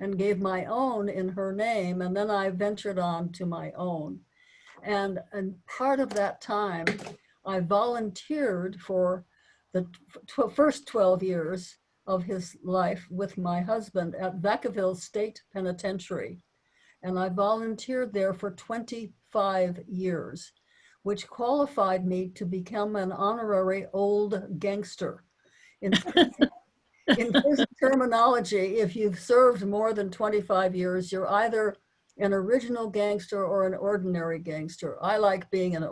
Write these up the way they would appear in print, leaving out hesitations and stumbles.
and gave my own in her name, and then I ventured on to my own. And part of that time, I volunteered for the first 12 years of his life with my husband at Vacaville State Penitentiary. And I volunteered there for 25 years, which qualified me to become an honorary old gangster. In prison terminology, if you've served more than 25 years, you're either an original gangster or an ordinary gangster. I like being an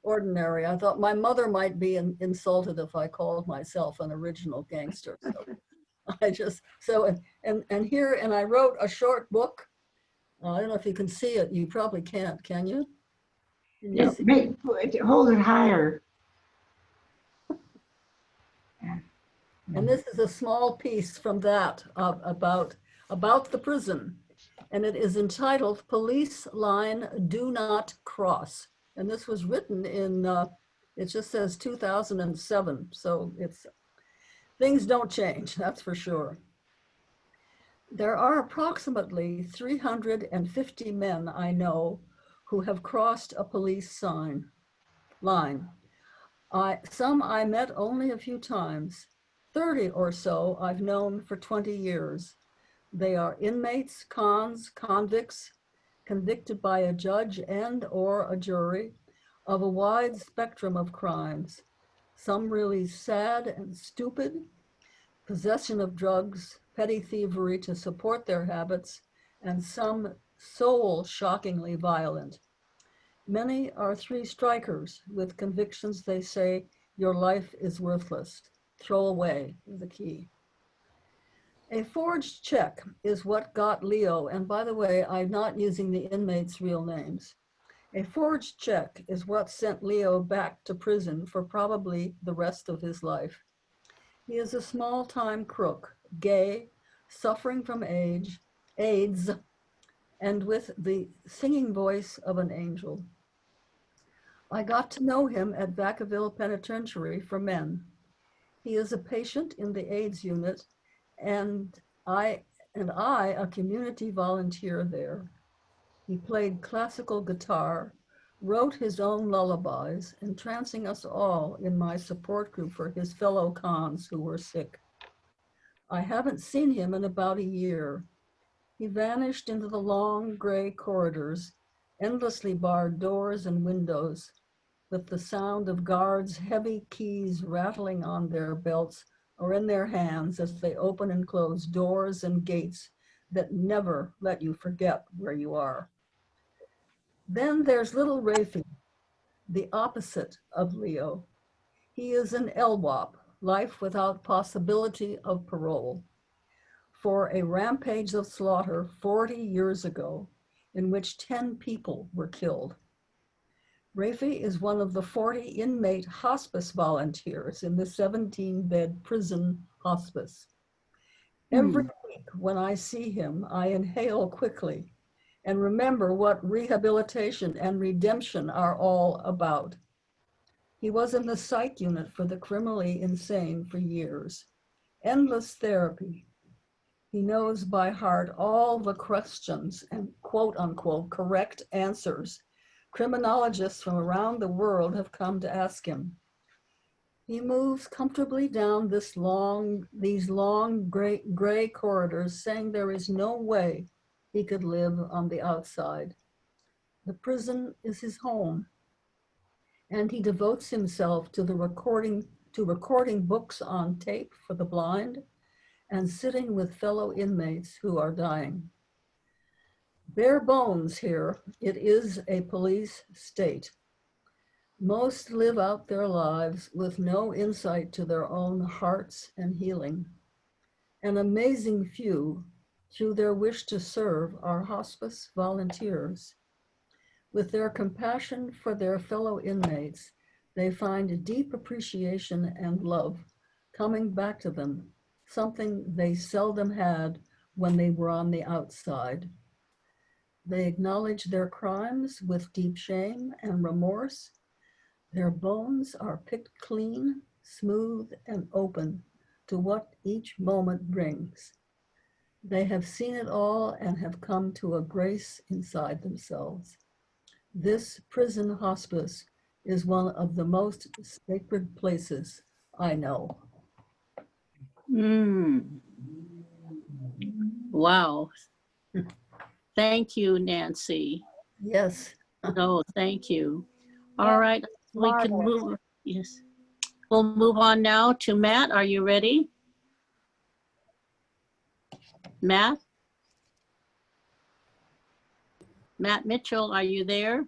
ordinary. I thought my mother might be insulted if I called myself an original gangster. So I just, and here, and I wrote a short book. I don't know if you can see it. You probably can't, can you? Yeah, hold it higher. And this is a small piece from that about the prison. And it is entitled Police Line Do Not Cross. And this was written in, it just says 2007. So things don't change, that's for sure. There are approximately 350 men I know who have crossed a police line. Some I met only a few times. 30 or so I've known for 20 years. They are inmates, convicts, convicted by a judge and or a jury of a wide spectrum of crimes. Some really sad and stupid, possession of drugs, petty thievery to support their habits, and some soul-shockingly violent. Many are three strikers with convictions they say your life is worthless. Throw away the key. A forged check is what got Leo, and by the way, I'm not using the inmates' real names. A forged check is what sent Leo back to prison for probably the rest of his life. He is a small-time crook, gay, suffering from AIDS, and with the singing voice of an angel. I got to know him at Vacaville Penitentiary for Men. He is a patient in the AIDS unit, and I a community volunteer there. He played classical guitar, wrote his own lullabies, entrancing us all in my support group for his fellow cons who were sick. I haven't seen him in about a year. He vanished into the long gray corridors, endlessly barred doors and windows, with the sound of guards' heavy keys rattling on their belts or in their hands as they open and close doors and gates that never let you forget where you are. Then there's little Rafi, the opposite of Leo. He is an LWOP, life without possibility of parole, for a rampage of slaughter 40 years ago in which 10 people were killed. Rafi is one of the 40 inmate hospice volunteers in the 17-bed prison hospice. Every week when I see him, I inhale quickly and remember what rehabilitation and redemption are all about. He was in the psych unit for the criminally insane for years. Endless therapy. He knows by heart all the questions and quote unquote correct answers criminologists from around the world have come to ask him. He moves comfortably down these long gray corridors, saying there is no way he could live on the outside. The prison is his home, and he devotes himself to recording books on tape for the blind and sitting with fellow inmates who are dying. Bare bones here, it is a police state. Most live out their lives with no insight to their own hearts and healing. An amazing few, through their wish to serve, are hospice volunteers. With their compassion for their fellow inmates, they find deep appreciation and love coming back to them, something they seldom had when they were on the outside. They acknowledge their crimes with deep shame and remorse. Their bones are picked clean, smooth, and open to what each moment brings. They have seen it all and have come to a grace inside themselves. This prison hospice is one of the most sacred places I know. Mm. Wow. Thank you, Nancy. Yes. No, thank you. All Yeah, right, we can marvelous. move. Yes. We'll move on now to Matt. Are you ready? Matt? Matt Mitchell, are you there?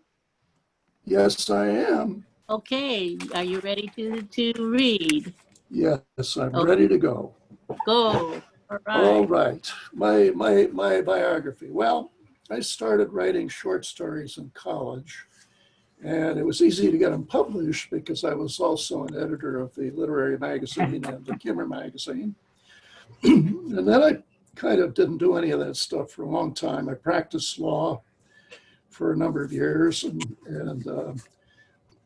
Yes, I am. Okay, are you ready to read? Yes, I'm Okay. ready to go. Go. All All right. right, my biography. Well, I started writing short stories in college, and it was easy to get them published because I was also an editor of the literary magazine and the Kimmer magazine. And then I kind of didn't do any of that stuff for a long time. I practiced law for a number of years, and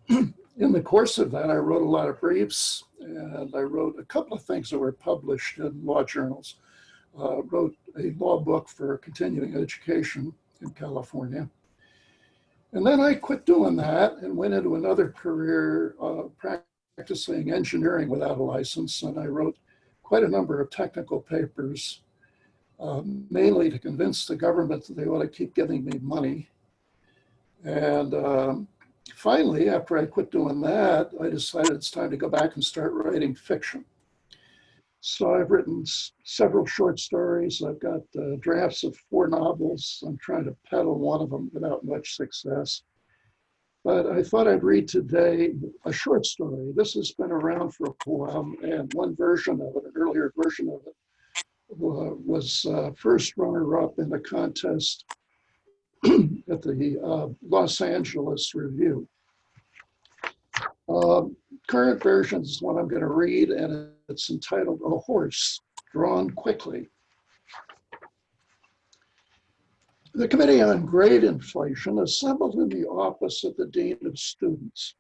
in the course of that, I wrote a lot of briefs, and I wrote a couple of things that were published in law journals. Wrote a law book for continuing education in California. And then I quit doing that and went into another career practicing engineering without a license. And I wrote quite a number of technical papers, mainly to convince the government that they ought to keep giving me money. And finally, after I quit doing that, I decided it's time to go back and start writing fiction. So I've written several short stories. I've got drafts of 4 novels. I'm trying to peddle one of them without much success. But I thought I'd read today a short story. This has been around for a while, and one version of it, an earlier version of it, was first runner-up in a contest at the Los Angeles Review. Current version is what I'm going to read, and it's entitled A Horse Drawn Quickly. The Committee on Grade Inflation assembled in the office of the Dean of Students.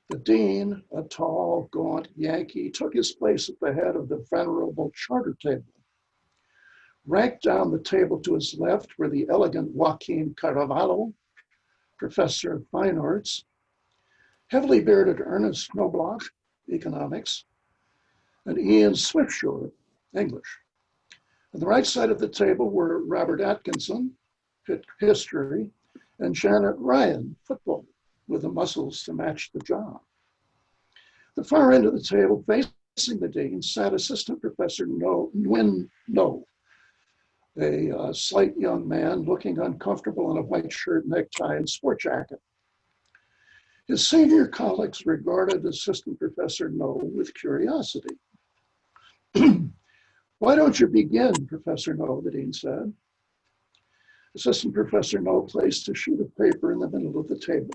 The Dean, a tall, gaunt Yankee, took his place at the head of the venerable charter table. Ranked down the table to his left were the elegant Joaquin Caravallo, professor of fine arts, heavily bearded Ernest Knobloch, economics, and Ian Swiftsure, English. On the right side of the table were Robert Atkinson, history, and Janet Ryan, football, with the muscles to match the job. The far end of the table, facing the dean, sat Assistant Professor Nguyen No, a slight young man looking uncomfortable in a white shirt, necktie, and sport jacket. His senior colleagues regarded Assistant Professor No with curiosity. Why don't you begin, Professor No, the dean said. Assistant Professor No placed a sheet of paper in the middle of the table.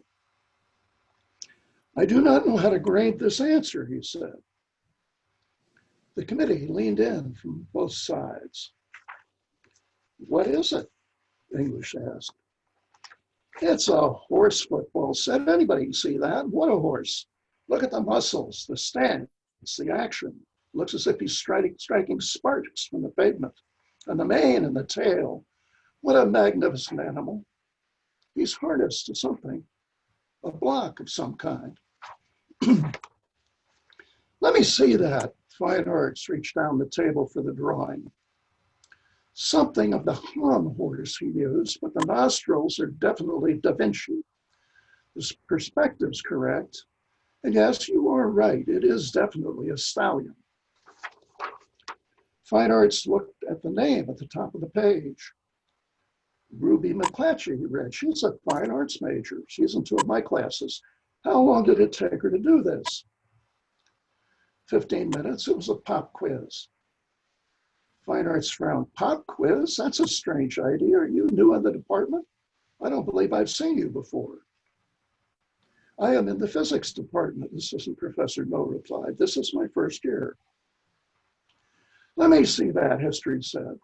I do not know how to grade this answer, he said. The committee leaned in from both sides. What is it? English asked. It's a horse football set. Anybody can see that. What a horse. Look at the muscles, the stance, the action. Looks as if he's striking sparks from the pavement. And the mane and the tail. What a magnificent animal. He's harnessed to something, a block of some kind. Let me see that. Fine Arts reached down the table for the drawing. Something of the Han horse he used, but the nostrils are definitely Da Vinci. The perspective's correct. And yes, you are right. It is definitely a stallion. Fine Arts looked at the name at the top of the page. Ruby McClatchy, he read. She's a fine arts major. She's in 2 of my classes. How long did it take her to do this? 15 minutes. It was a pop quiz. Fine Arts frowned. Pop quiz? That's a strange idea. Are you new in the department? I don't believe I've seen you before. I am in the physics department, Assistant Professor No replied. This is my first year. Let me see that, History said.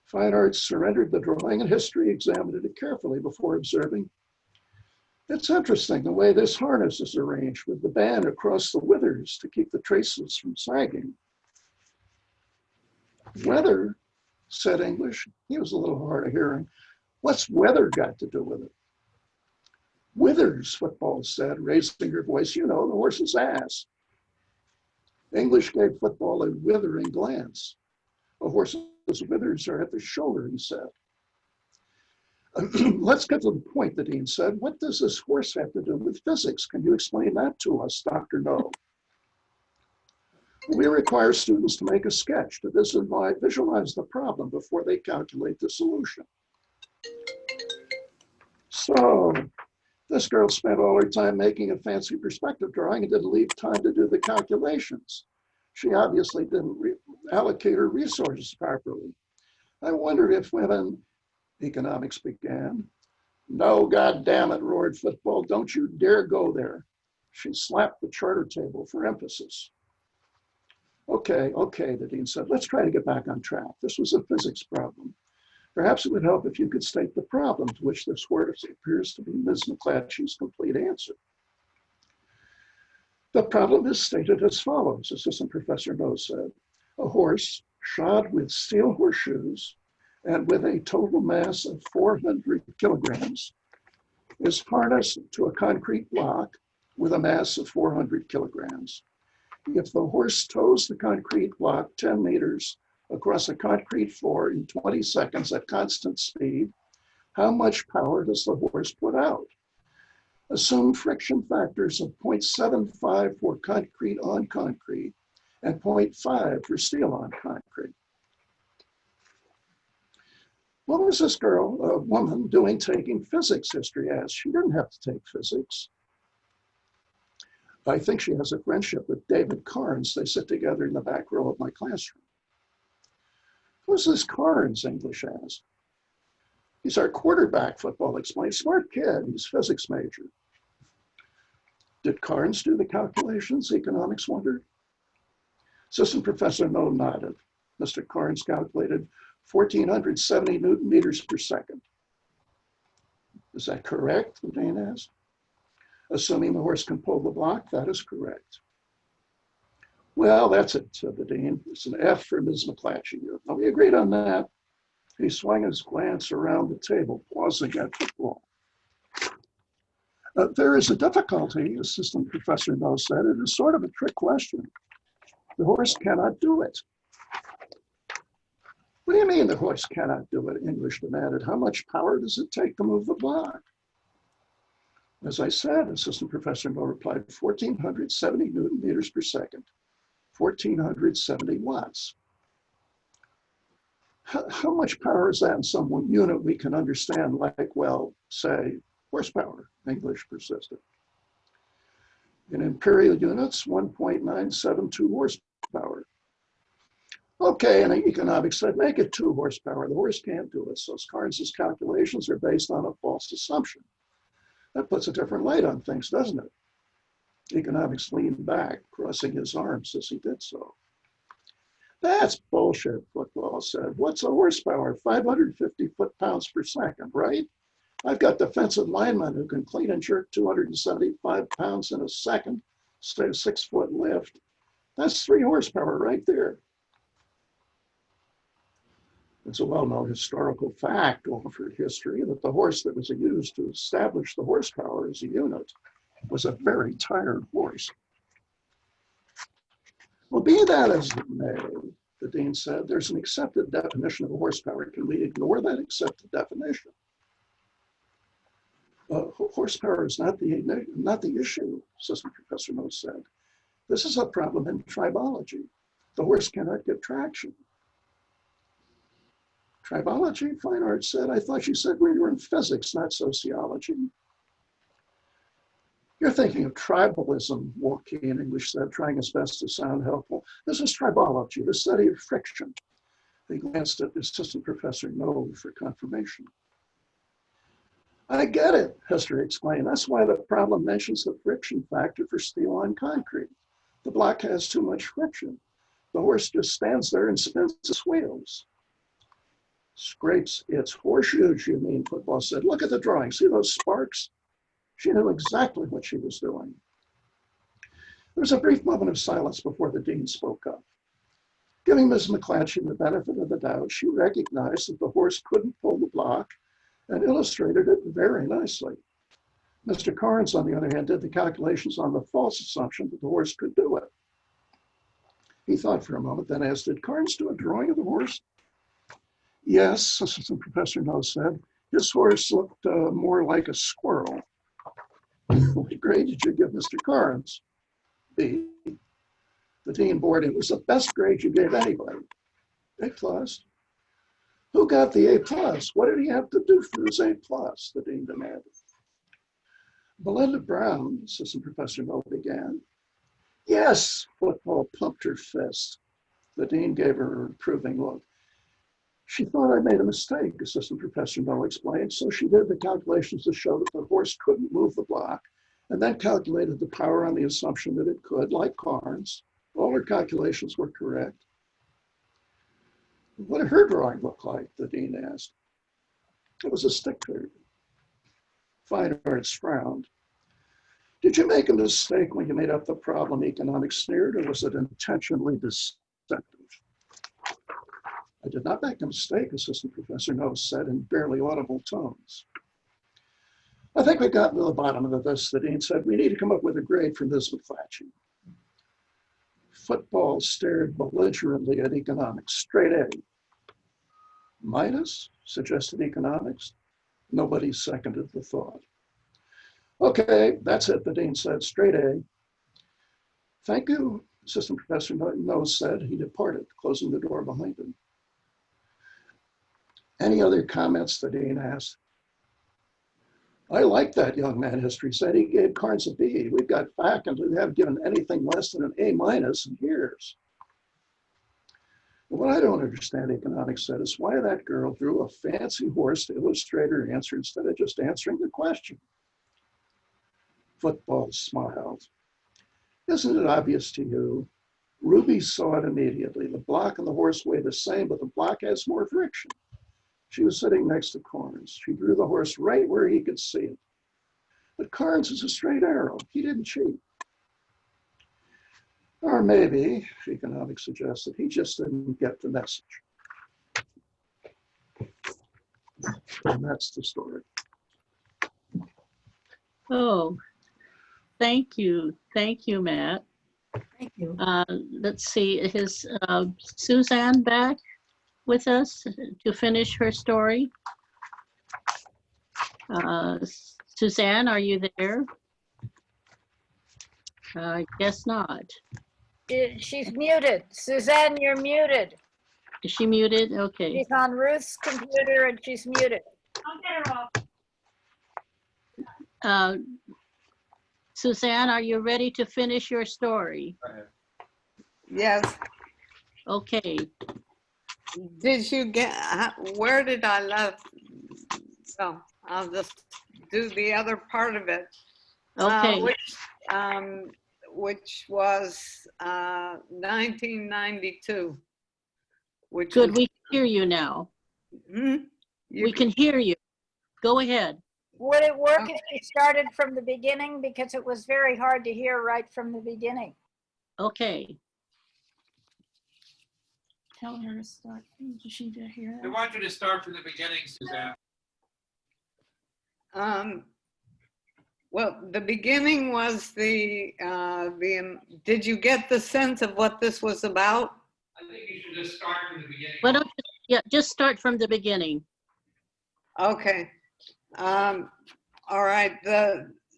Fine Arts surrendered the drawing, and History examined it carefully before observing. It's interesting the way this harness is arranged with the band across the withers to keep the traces from sagging. Whether said English. He was a little hard of hearing. What's weather got to do with it? Withers, Football said, raising her voice. You know, the horse's ass. English gave Football a withering glance. A horse's withers are at the shoulder, he said. Let's get to the point, the dean said. What does this horse have to do with physics? Can you explain that to us, Dr. No? We require students to make a sketch to visualize the problem before they calculate the solution. So this girl spent all her time making a fancy perspective drawing and didn't leave time to do the calculations. She obviously didn't allocate her resources properly. I wondered if women, economics began. No, God damn it, roared Football. Don't you dare go there. She slapped the charter table for emphasis. Okay, the dean said, let's try to get back on track. This was a physics problem. Perhaps it would help if you could state the problem, to which this word appears to be Ms. McClatchy's complete answer. The problem is stated as follows, Assistant Professor No said. A horse shod with steel horseshoes and with a total mass of 400 kilograms is harnessed to a concrete block with a mass of 400 kilograms. If the horse tows the concrete block 10 meters across a concrete floor in 20 seconds at constant speed, how much power does the horse put out? Assume friction factors of 0.75 for concrete on concrete and 0.5 for steel on concrete. What was this girl, a woman, doing taking physics history as? She didn't have to take physics. I think she has a friendship with David Carnes. They sit together in the back row of my classroom. Who's this Carnes, English asked. He's our quarterback, Football explained. Smart kid, he's physics major. Did Carnes do the calculations, economics wondered? Assistant Professor No nodded. Mr. Carnes calculated 1,470 Newton meters per second. Is that correct, the dean asked? Assuming the horse can pull the block, that is correct. Well, that's it, said the dean. It's an F for Ms. McClatchy. We agreed on that. He swung his glance around the table, pausing at Football. There is a difficulty, Assistant Professor No said. It is sort of a trick question. The horse cannot do it. What do you mean the horse cannot do it? English demanded. How much power does it take to move the block? As I said, Assistant Professor No replied, 1,470 Newton meters per second, 1,470 watts. How much power is that in some unit we can understand, like, well, say, horsepower, English persisted. In imperial units, 1.972 horsepower. Okay, and economics said, make it 2 horsepower. The horse can't do it, so Carnes' calculations are based on a false assumption. That puts a different light on things, doesn't it? Economics leaned back, crossing his arms as he did so. That's bullshit, Football said. What's a horsepower? 550 foot-pounds per second, right? I've got defensive linemen who can clean and jerk 275 pounds in a second, say a 6-foot lift. That's 3 horsepower right there. It's a well-known historical fact over history that the horse that was used to establish the horsepower as a unit was a very tired horse. Well, be that as it may, the dean said, there's an accepted definition of horsepower. Can we ignore that accepted definition? Horsepower is not the issue, Assistant Professor No said. This is a problem in tribology. The horse cannot get traction. Tribology, Fine Art said. I thought you said we were in physics, not sociology. You're thinking of tribalism, Walkie in English said, trying his best to sound helpful. This is tribology, the study of friction. He glanced at Assistant Professor No for confirmation. I get it, Hester explained. That's why the problem mentions the friction factor for steel on concrete. The block has too much friction. The horse just stands there and spins its wheels. Scrapes its horseshoes, you mean, Football said. Look at the drawing. See those sparks? She knew exactly what she was doing. There was a brief moment of silence before the dean spoke up. Giving Ms. McClatchy the benefit of the doubt, she recognized that the horse couldn't pull the block and illustrated it very nicely. Mr. Carnes, on the other hand, did the calculations on the false assumption that the horse could do it. He thought for a moment, then asked, did Carnes do a drawing of the horse? Yes, Assistant Professor No said. His horse looked more like a squirrel. What grade did you give Mr. Carnes? B. The dean bored him. It was the best grade you gave anybody. A plus. Who got the A plus? What did he have to do for his A plus? The dean demanded. Belinda Brown, Assistant Professor No began. Yes, Football pumped her fist. The dean gave her an approving look. She thought I made a mistake, Assistant Professor No explained, so she did the calculations to show that the horse couldn't move the block, and then calculated the power on the assumption that it could, like Carnes. All her calculations were correct. What did her drawing look like? The dean asked. It was a stick figure. Fine Arts frowned. Did you make a mistake when you made up the problem, Economics sneered, or was it intentionally deceptive? I did not make a mistake, Assistant Professor No said in barely audible tones. I think we've gotten to the bottom of this, the dean said. We need to come up with a grade for Ms. McClatchy. Football stared belligerently at Economics, straight A. Minus, suggested Economics. Nobody seconded the thought. Okay, that's it, the dean said, straight A. Thank you, Assistant Professor No said. He departed, closing the door behind him. Any other comments, the dean asked. I like that young man, history said. He gave Carnes a B. We've got faculty who have given anything less than an A minus in years. What I don't understand, Economics said, is why that girl drew a fancy horse to illustrate her answer instead of just answering the question. Football smiled. Isn't it obvious to you? Ruby saw it immediately. The block and the horse weigh the same, but the block has more friction. She was sitting next to Carnes. She drew the horse right where he could see it. But Carnes is a straight arrow. He didn't cheat. Or maybe, Economics suggested, he just didn't get the message. And that's the story. Oh, thank you. Thank you, Matt. Thank you. Let's see, is Suzanne back with us to finish her story? Suzanne, are you there? I guess not. She's muted. Suzanne, you're muted. Is she muted? Okay. She's on Ruth's computer and she's muted. Suzanne, are you ready to finish your story? Yes. Okay. Did you get, where did I left? So I'll just do the other part of it. Okay. Which was 1992. Which Good. was, We can hear you now. you We can hear you. Go ahead. Would it work if she started from the beginning? Because it was very hard to hear right from the beginning. Okay. Tell her to start. Did she hear I that? want you to start from the beginning, Suzanne. Well, the beginning was did you get the sense of what this was about? I think you should just start from the beginning. Why don't you, yeah, just start from the beginning. Okay. All right.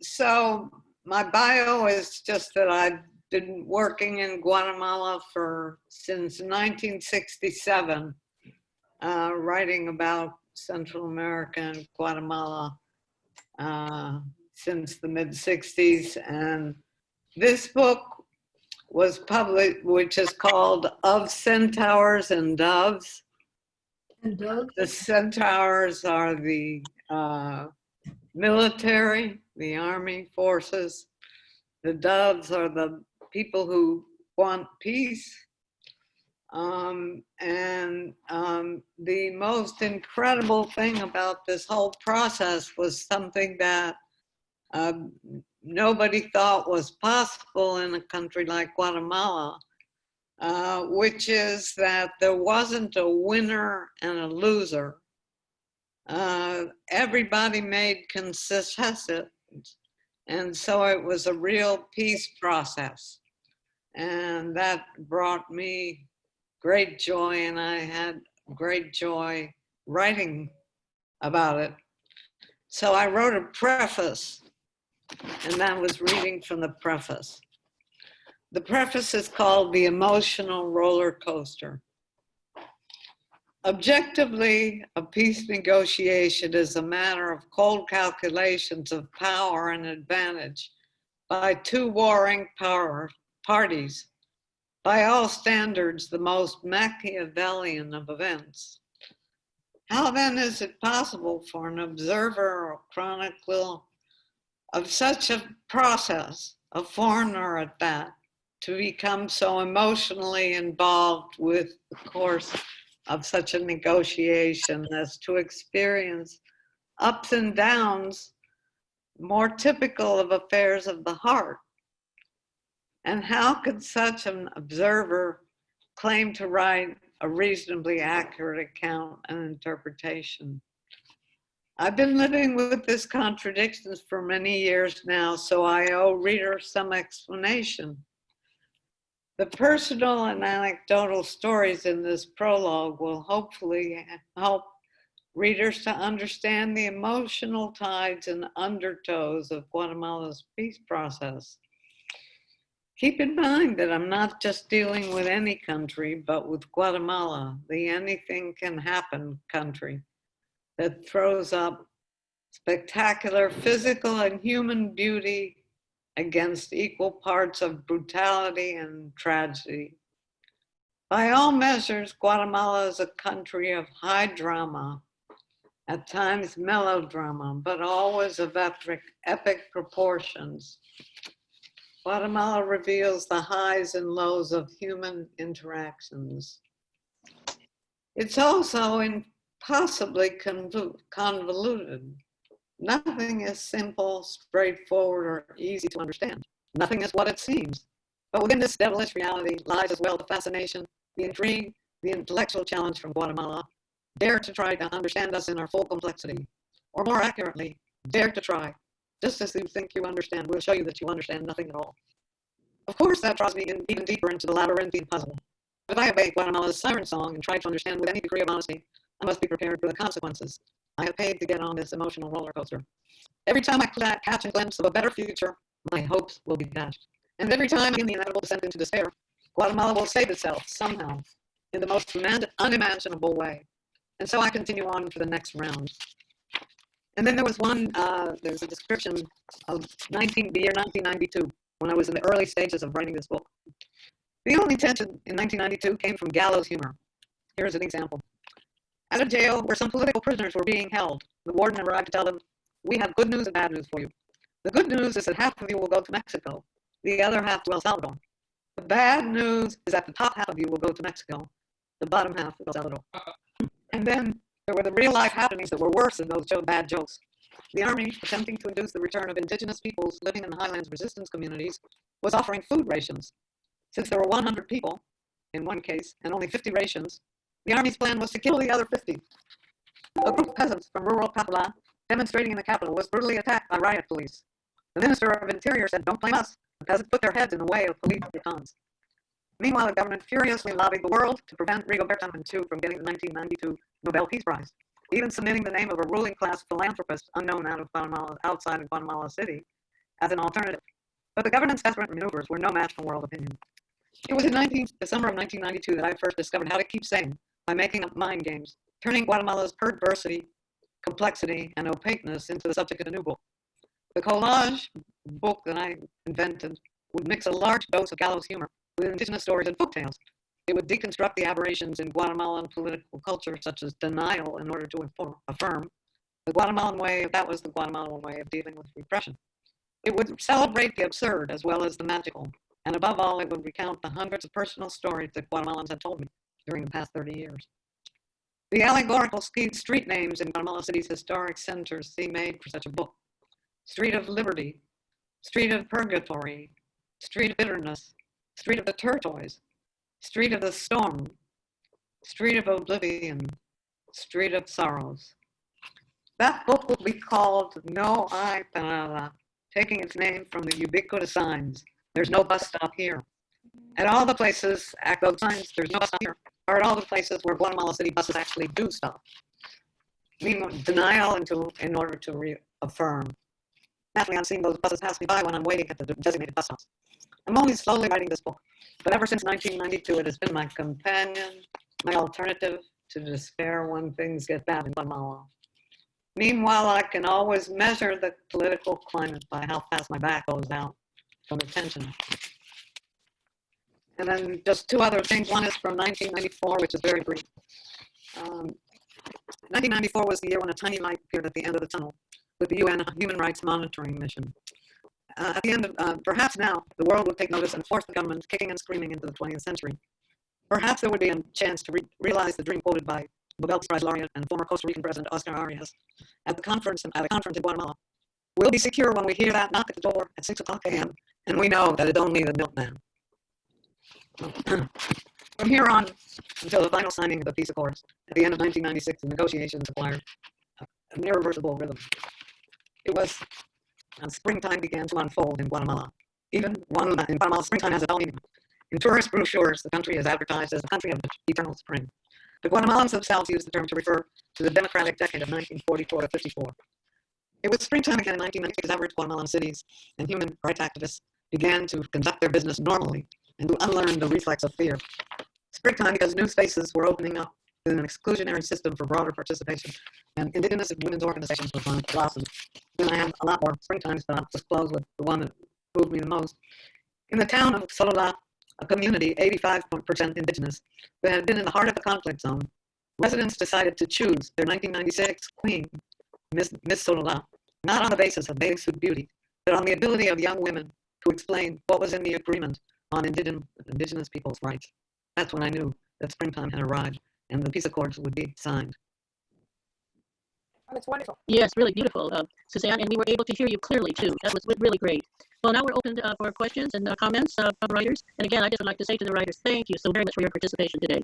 So my bio is just that I've been working in Guatemala since 1967, writing about Central America and Guatemala since the mid-60s. And this book was published, which is called Of Centaurs and Doves. And Doug? The centaurs are the military, the army forces. The doves are the people who want peace. The most incredible thing about this whole process was something that nobody thought was possible in a country like Guatemala. which is that there wasn't a winner and a loser. Everybody made concessions, and so it was a real peace process. And that brought me great joy, and I had great joy writing about it. So I wrote a preface, and that was reading from the preface. The preface is called The Emotional Roller Coaster. Objectively, a peace negotiation is a matter of cold calculations of power and advantage by two warring parties, by all standards, the most Machiavellian of events. How then is it possible for an observer or chronicler of such a process, a foreigner at that, to become so emotionally involved with the course of such a negotiation as to experience ups and downs more typical of affairs of the heart? And how could such an observer claim to write a reasonably accurate account and interpretation? I've been living with this contradiction for many years now, so I owe readers some explanation. The personal and anecdotal stories in this prologue will hopefully help readers to understand the emotional tides and undertows of Guatemala's peace process. Keep in mind that I'm not just dealing with any country, but with Guatemala, the anything can happen country that throws up spectacular physical and human beauty against equal parts of brutality and tragedy. By all measures, Guatemala is a country of high drama, at times melodrama, but always of epic proportions. Guatemala reveals the highs and lows of human interactions. It's also impossibly convoluted. Nothing is simple, straightforward, or easy to understand. Nothing is what it seems. But within this devilish reality lies as well the fascination, the intrigue, the intellectual challenge from Guatemala. Dare to try to understand us in our full complexity. Or more accurately, dare to try. Just as you think you understand, we'll show you that you understand nothing at all. Of course, that draws me in even deeper into the labyrinthine puzzle. If I obey Guatemala's siren song and try to understand with any degree of honesty, I must be prepared for the consequences. I have paid to get on this emotional roller coaster. Every time I catch a glimpse of a better future, my hopes will be dashed. And every time I begin the inevitable descent into despair, Guatemala will save itself somehow in the most unimaginable way. And so I continue on for the next round. And then there was there's a description of the year 1992, when I was in the early stages of writing this book. The only tension in 1992 came from gallows humor. Here's an example. At a jail where some political prisoners were being held, the warden arrived to tell them, "We have good news and bad news for you. The good news is that half of you will go to Mexico, the other half to El Salvador. The bad news is that the top half of you will go to Mexico, the bottom half to El Salvador." And then there were the real life happenings that were worse than those bad jokes. The army, attempting to induce the return of indigenous peoples living in the highlands resistance communities, was offering food rations. Since there were 100 people, in one case, and only 50 rations, the army's plan was to kill the other 50. A group of peasants from rural Papala, demonstrating in the capital, was brutally attacked by riot police. The Minister of Interior said, "Don't blame us." The peasants put their heads in the way of police batons. Meanwhile, the government furiously lobbied the world to prevent Rigoberta Menchú from getting the 1992 Nobel Peace Prize, even submitting the name of a ruling class philanthropist unknown outside of Guatemala City as an alternative. But the government's desperate maneuvers were no match for world opinion. It was in the summer of 1992 that I first discovered how to keep sane by making up mind games, turning Guatemala's perversity, complexity, and opaqueness into the subject of a new book. The collage book that I invented would mix a large dose of gallows humor with indigenous stories and folktales. It would deconstruct the aberrations in Guatemalan political culture, such as denial, in order to affirm the Guatemalan way. That was the Guatemalan way of dealing with repression. It would celebrate the absurd as well as the magical. And above all, it would recount the hundreds of personal stories that Guatemalans had told me during the past 30 years. The allegorical street names in Guatemala City's historic centers seem made for such a book. Street of Liberty, Street of Purgatory, Street of Bitterness, Street of the Turquoise, Street of the Storm, Street of Oblivion, Street of Sorrows. That book will be called No Hay Parada, taking its name from the ubiquitous signs. There's no bus stop here. At all the places, at those signs, there's no bus stop here, are at all the places where Guatemala City buses actually do stop. Meanwhile, denial in order to reaffirm. Naturally, I'm seeing those buses pass me by when I'm waiting at the designated bus stops. I'm only slowly writing this book, but ever since 1992, it has been my companion, my alternative to despair when things get bad in Guatemala. Meanwhile, I can always measure the political climate by how fast my back goes out from the tension. And then just two other things. One is from 1994, which is very brief. 1994 was the year when a tiny light appeared at the end of the tunnel with the UN Human Rights Monitoring Mission. At the end of, perhaps now, the world would take notice and force the government kicking and screaming into the 20th century. Perhaps there would be a chance to realize the dream quoted by Nobel Prize laureate and former Costa Rican President Oscar Arias at a conference in Guatemala. We'll be secure when we hear that knock at the door at 6 o'clock a.m. and we know that it's only the milkman. From here on until the final signing of the peace accords at the end of 1996, the negotiations acquired an irreversible rhythm. It was when springtime began to unfold in Guatemala. In Guatemala, springtime has a dull meaning. In tourist brochures, the country is advertised as the country of the eternal spring. The Guatemalans themselves use the term to refer to the democratic decade of 1944 to 54. It was springtime again in 1996 as average Guatemalan cities and human rights activists began to conduct their business normally and to unlearn the reflex of fear. Springtime because new spaces were opening up with an exclusionary system for broader participation, and indigenous women's organizations were blossomed. Then I have a lot more springtimes, but I'll just close with the one that moved me the most. In the town of Sololá, a community 85% indigenous that had been in the heart of a conflict zone, residents decided to choose their 1996 queen, Miss Sololá, not on the basis of basic beauty, but on the ability of young women to explain what was in the agreement on indigenous people's rights. That's when I knew that springtime had arrived and the peace accords would be signed. Oh, it's wonderful. Yes, really beautiful, Suzanne, and we were able to hear you clearly too. That was really great. Well, now we're open for questions and comments from writers. And again, I just would like to say to the writers, thank you so very much for your participation today.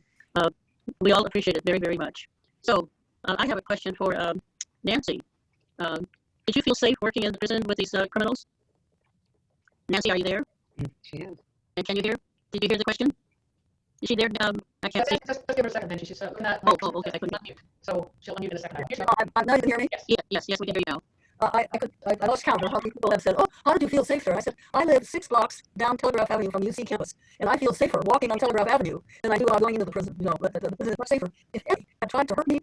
We all appreciate it very, very much. So I have a question for Nancy. Did you feel safe working in the prison with these criminals? Nancy, are you there? She is. And can you hear? Did you hear the question? Is she there? I can't see. Just give her a second, then. She's not. Okay. I couldn't unmute. So she'll unmute in a second. Now you can hear me? Yes, we can hear you now. I lost count of how many people have said, oh, how did you feel safe there? I said, I live 6 blocks down Telegraph Avenue from UC campus, and I feel safer walking on Telegraph Avenue than I do going into the prison. You know, but the prison is much safer. If any had tried to hurt me,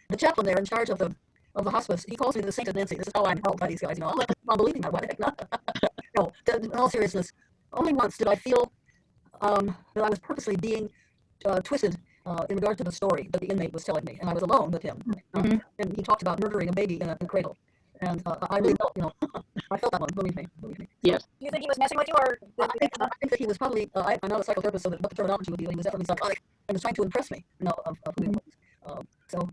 the chaplain there in charge of the hospice, he calls me the Saint Nancy. This is how I'm held by these guys. You know, I'm believing that. Why the heck not? No, in all seriousness, only once did I feel that I was purposely being twisted in regard to the story that the inmate was telling me, and I was alone with him. And he talked about murdering a baby in a cradle. And I really felt, you know, I felt that one, believe me. Yes. Do you think he was messing with you, or? I think that he was probably, I'm not a psychotherapist, so that what the terminology would be, he was definitely psychotic and was trying to impress me, you know, of who he was. So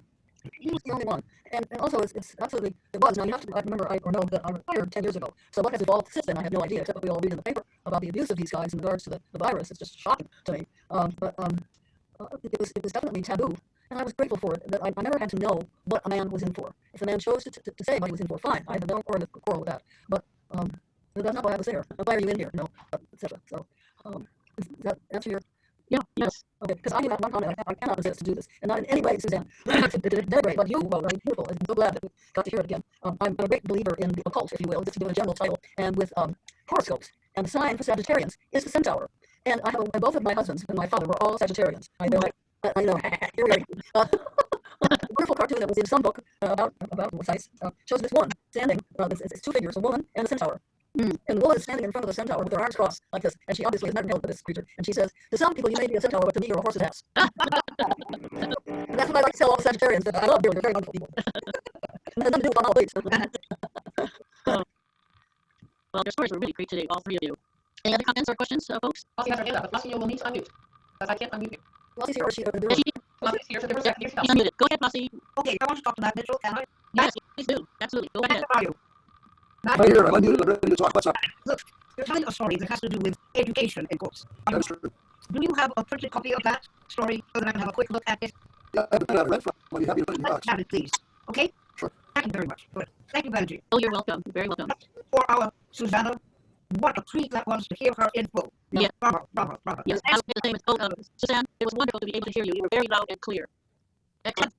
he was the only one. And also, it's absolutely, it was. Now, you have to remember, I know that I retired 10 years ago. So what has evolved since then, I have no idea, except that we all read in the paper about the abuse of these guys in regards to the virus. It's just shocking to me. It was definitely taboo. And I was grateful for it, that I never had to know what a man was in for. If the man chose to say what he was in for, fine. I have no quarrel with that. But that's not why I was there. Why are you in here? No, etc. So, does that answer your? Yeah, yes. Okay, because I do have one comment. I cannot resist to do this. And not in any way, Suzanne, to denigrate, but you were very beautiful. I'm so glad that we got to hear it again. I'm a great believer in the occult, if you will, just to give it a general title, and with horoscopes. And the sign for Sagittarians is the centaur. And I have both of my husbands and my father were all Sagittarians. I know, here we are. A wonderful cartoon that was in some book about sites shows this one standing. It's 2 figures, a woman and a centaur. And the woman is standing in front of the centaur with her arms crossed like this, and she obviously has never dealt with this creature. And she says, "To some people, you may be a centaur, but to me, you're a horse's ass." And that's what I like to tell all the Sagittarians. That I love you. You're very wonderful people. And nothing to do with all please. Well, your stories were really great today, all 3 of you. Any other comments or questions, folks? Flossie has her hand up, but Flossie, you will need to unmute, because I can't unmute you. Flossie's here, or she? Flossie's here, so give her a second. Here's She's unmuted. Go ahead, Flossie. Okay, I want to talk to Matt Mitchell. Can I? Yes, please do. Absolutely. Go ahead. How are you? I'm here. I'm unmuted. I'm ready to talk. What's up? Look, you're telling a story that has to do with education, in quotes. That's true. Do you have a printed copy of that story so that I can have a quick look at it? Yeah, I haven't had it read from. I'll be happy to put it in the Let's box. have it, please. Okay? Sure. Thank you very much. Good. Thank you, Benji. Oh, you're welcome. Very welcome. For our Susanna, what a treat that was to hear her info. Yeah. Bravo, bravo, bravo. Yes, I would say the same as, Suzanne, it was wonderful to be able to hear you. You were very loud and clear. Excellent.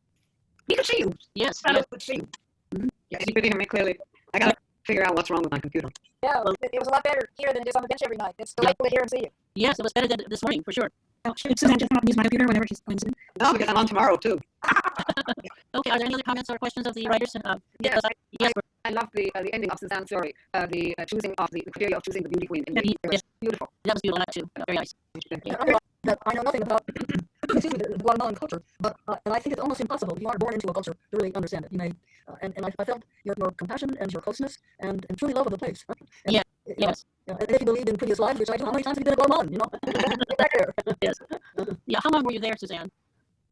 We can see you. Yes, Susanna yes. could see you. Yes, you could hear me clearly. I gotta figure out what's wrong with my computer. Yeah, it was a lot better here than it is on the bench every night. It's delightful to hear and see you. Yes, it was better than this morning, for sure. Oh, should Suzanne just not use my computer whenever she's going to? No, because I'm on tomorrow too. Okay, are there any other comments or questions of the writers? Yes, Yes, I love the ending of Suzanne's story, the choosing of the criteria of choosing the beauty queen. Yes. It was beautiful. that was beautiful, that too. Very nice. That I know nothing about excuse me, the Guatemalan culture, but and I think it's almost impossible if you aren't born into a culture to really understand it. You may, and I felt your compassion and your closeness and truly love of the place. And, Yeah, you know, yes. and if you believed in previous lives, which I do, how many times have you been to Guatemalan? You know, get back there. Yes. Yeah, how long were you there, Suzanne?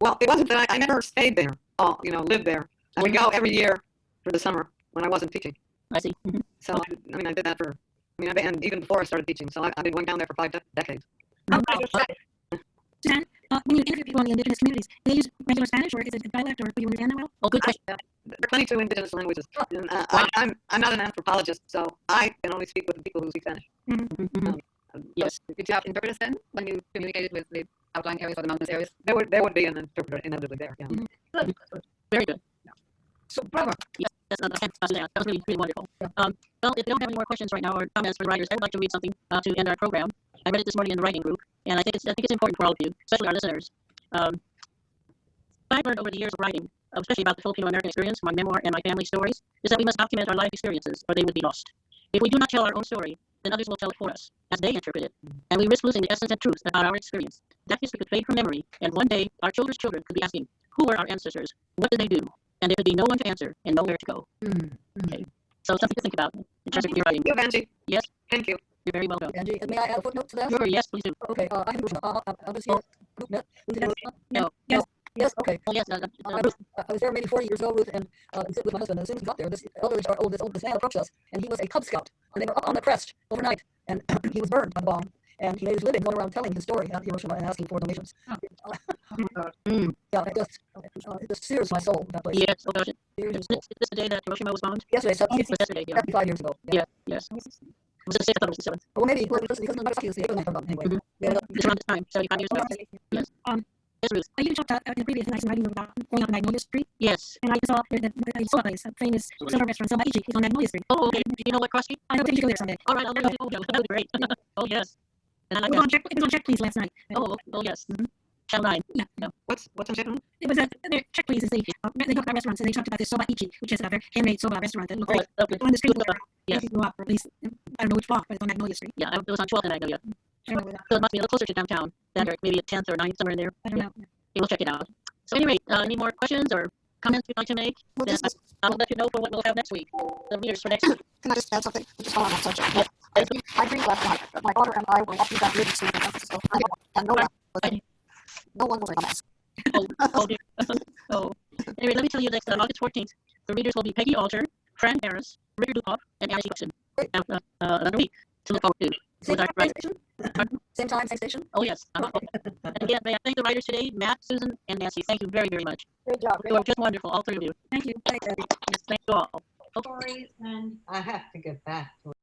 Well, it wasn't that I never stayed there. Oh, lived there. I would go every year for the summer when I wasn't teaching. I see. Mhm. So, I did that for, and even before I started teaching. So I've been going down there for 5 decades. Suzanne, when you interview people in the indigenous communities, do they use regular Spanish or is it a dialect or do you understand that well? Oh, good question. There are 22 indigenous languages. And, I'm not an anthropologist, so I can only speak with the people who speak Spanish. Mhm. Yes. Did you have interpreters then when you communicated with the outlying areas or the mountainous areas? There would be an interpreter inevitably there. Yeah. Good. Very good. So, bravo. Yes, thanks, Suzanne. That was really, really wonderful. Well, if you don't have any more questions right now or comments for the writers, I would like to read something to end our program. I read it this morning in the writing group, and I think it's important for all of you, especially our listeners. I've learned over the years of writing, especially about the Filipino American experience, my memoir and my family stories, is that we must document our life experiences or they would be lost. If we do not tell our own story, then others will tell it for us, as they interpret it, and we risk losing the essence and truth about our experience. That history could fade from memory, and one day our children's children could be asking, who were our ancestors? What did they do? And there could be no one to answer and nowhere to go. Okay. So something to think about in terms of your writing. You, Benji. Yes. Thank you. You're very welcome. Angie, may I add a footnote to that? Sure, yes, please do. Okay, I have I was here. No. Yes. Yes. Okay. Oh, yes. I was there maybe 40 years ago, Ruth, and with my husband. And as soon as we got there, this man approached us, and he was a Cub Scout. And they were up on the crest overnight, and he was burned by the bomb. And he made his living going around telling his story at Hiroshima and asking for donations. Yeah, it just sears my soul, that place. Yes, oh gosh. Sears Is my soul. this the day that Hiroshima was bombed? Yesterday, It was yesterday, yeah. 75 years ago. Yeah, yes. Was it the 6th? I thought it was the 7th. Well, maybe because Nagasaki is the 8th of anyway. Mhm. Yeah, It's around this time, 75 years ago. Yes. Yes, Ruth. You talked in the previous nice writing about going up Magnolia Street, Yes. and I saw a place, a famous silver restaurant, Selma Ichi, is on Magnolia Street. Oh, okay. Do you know what cross street? I know, you should go there someday. All right, I'll let you know. That would be great. Oh, yes. And I like It was that. it was on Check Please last night. Oh, yes. Channel 9. What's on Channel 9? It was Check Please is they talked about restaurants and they talked about this Soba Ichi, which is a very handmade soba restaurant that looks Oh, like okay. on the street where Yes. people go up, or at least I don't know which block, but it's on Magnolia Street. Yeah, it was on 12th and Magnolia. I don't know. So it must be a little closer to downtown. Maybe at 10th or 9th, somewhere in there. I don't know. Okay, we'll check it out. So anyway, any more questions or comments you'd like to make? Well, Then this is- I'll let you know for what we'll have next week. The readers for next week. Can I just add something? Just on that subject. I dreamed last night that my daughter and I were walking down Ridge Street in San Francisco, and no one was wearing a mask. Oh, dear. Oh. Anyway, let me tell you next August 14th, the readers will be Peggy Alter, Fran Harris, Ritter Dukoff, and Angie Gibson. Another week to look forward to. Same With our time, same writers. station? Same time, same station? Oh, yes. And again, may I thank the writers today, Matt, Susan, and Nancy. Thank you very, very much. Great job. You are just wonderful, all three of you. Thank you. Yes, thank you all. Stories, and I have to get back to it.